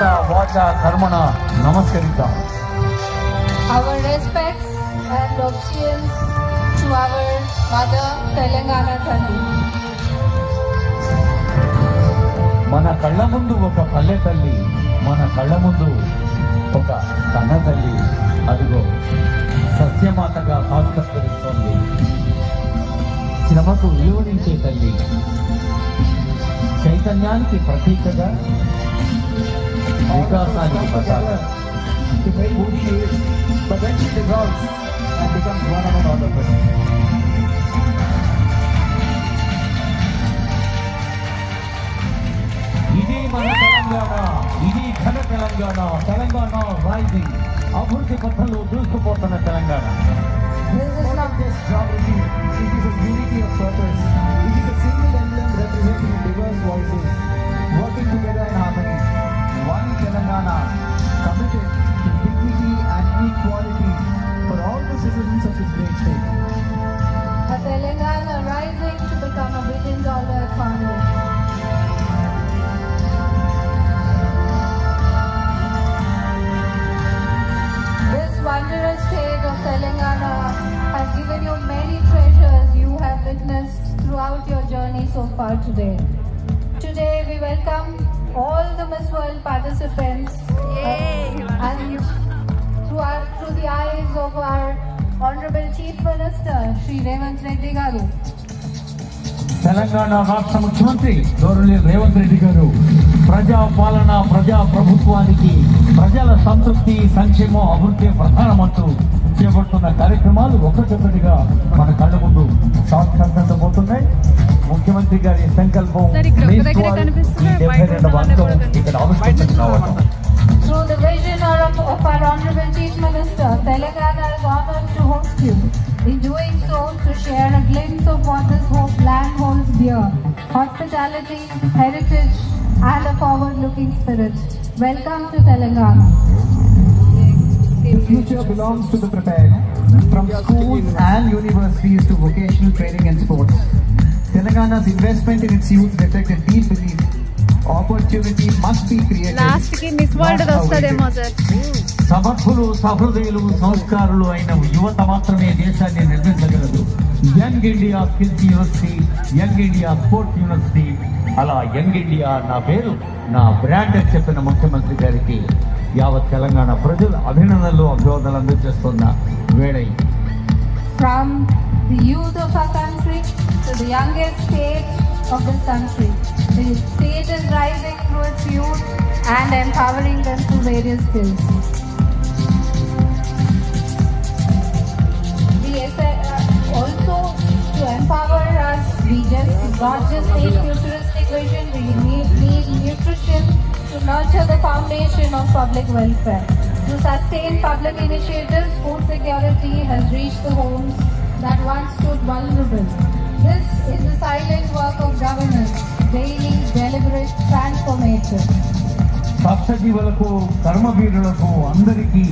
మనస వాచ కర్మణ నమస్కరిద్దాం. Our respects and obedience to our mother Telangana Talli. మన కళ్ళ ముందు ఒక పల్లె తల్లి, మన కళ్ళ ముందు ఒక కన్న తల్లి, అదిగో సత్యమాతగా సాక్షాత్కరిస్తోంది. శ్రమకు విలువనించే తల్లి, చైతన్యానికి ప్రతీకగా, వికాసానికి పతాక. ఇది మన తెలంగాణ, ఇది ఘన తెలంగాణ, తెలంగాణ రైజింగ్, అభివృద్ధి పథంలో దూసుకుపోతున్న Telangana. This is not just geography, it is a unity of purpose. It is a single emblem representing diverse voices, working together in harmony. One Telangana, committed to dignity and equality for all the citizens of this great state. A Telangana rising to become a $1 billion economy. This wondrous state of Telangana has given you many treasures you have witnessed throughout your journey so far today. Today we welcome all the Miss World participants and through the eyes of our Honorable Chief Minister Shri Revanth Reddy Garu. Telangana రాష్ట్ర ముఖ్యమంత్రి గౌరవనీయ రేవంత్ రెడ్డి గారు ప్రజా పాలన, ప్రజా ప్రభుత్వానికి ప్రజల సంతృప్తి, సంక్షేమం, అభివృద్ధి ప్రధానమంటూ చేపడుతున్న కార్యక్రమాలు ఒకటొకటిగా మన కళ్ళ ముందు సాక్షాత్కరించబోతున్నాయి. ముఖ్యమంత్రి గారి సంకల్పం ఇక్కడ ఆవిష్కరించడం. Through the vision of our Honorable Chief Minister, Telangana is honored to host you. In doing so, to share a glimpse of what this land holds dear: hospitality, heritage, and a forward-looking spirit. Welcome to Telangana. The future belongs to the prepared, from schools and universities to vocational training and sports. Telangana's investment in its youth reflects a deep belief. Opportunity must be created. Last ki Miss World వస్తదేమో sir. సమర్థులు, సహృదయులు, సంస్కారులు అయిన యువత మాత్రమే దేశాన్ని నిర్మించగలదు. Young India skills university, young India sports university, అలా యంగ్ ఇండియా నా పేరు, నా బ్రాండ్ అని చెప్పిన ముఖ్యమంత్రి గారికి యావత్ తెలంగాణ ప్రజలు అభినందనలు, అభివాదనలు అందజేస్తున్న వేళ. From the youth of our country to the youngest state of this country, the state is rising through its youth and empowering them through various skills. Also to empower us, we not just need futuristic vision, we need nutrition to nurture the foundation of public welfare. To sustain public initiatives, food security has reached the homes that once stood vulnerable. This is the silent work of governance, daily, deliberate transformation. కష్టజీవులకు, కర్మవీరులకు అందరికీ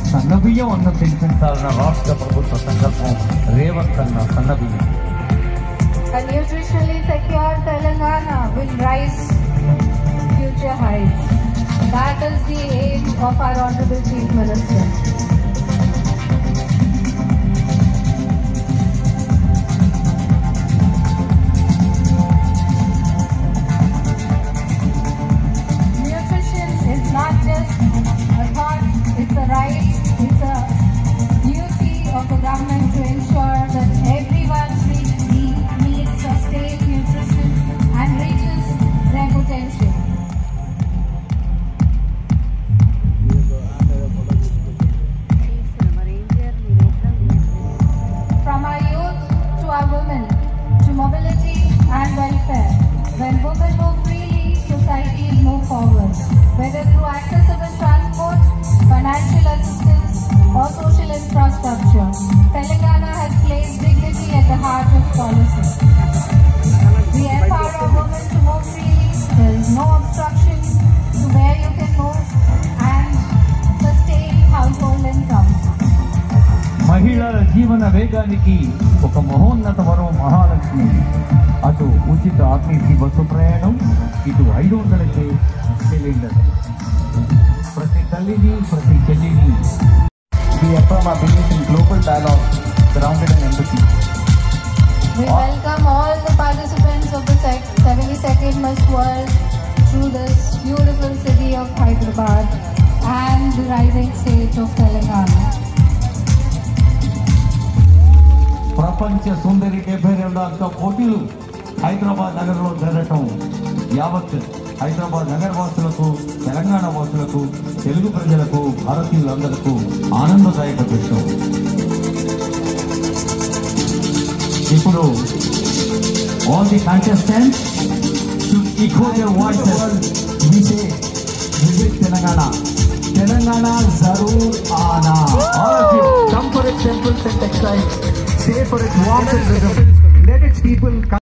సన్నబియ్యం అన్న తినిపించాలన్న రాష్ట్ర ప్రభుత్వ సంకల్పం రేవంత్ అన్న సన్నబియ్యం. A nutritionally secure Telangana will rise future heights. That is the aim of our Honorable Chief Minister. Nutrition is not just a thought, it's a right, it's a duty of the government to ensure that everyone needs sustained nutrition and reaches their potential. From our youth to our women, to mobility and welfare, when women move freely, societies move forward. Whether through accessible transport, financial assistance, or social infrastructure, Telangana has placed dignity at the heart of policy. We empower our women to move freely. There is no obstruction to where you can move and sustain household incomes. మహిళల జీవన వేగానికి ఒక మహోన్నత వరం మహాలక్ష్మి. అటు ఉచిత RTC bus ప్రయాణం, ఇటు 500 చెల్లెళ్ళు, ప్రతి తల్లిని ప్రతి చెల్లిని. We affirm our belief in global dialogue grounded in empathy. We welcome all the participants of the 72nd Miss World through this beautiful city of Hyderabad and the rising state of Telangana. ప్రపంచ సుందరి 72వ అంక పోటీలు హైదరాబాద్ నగరంలో జరగటం యావత్ హైదరాబాద్ నగర వాసులకు, తెలంగాణ వాసులకు, తెలుగు ప్రజలకు, భారతీయులందరకు ఆనందదాయక విషయం. ఇప్పుడు all the contestants should echo their voices. We say, visit Telangana. Telangana Zaroor Aana. All of you, come for its temples and textiles. Stay for its warmth and rhythm. Let its people come.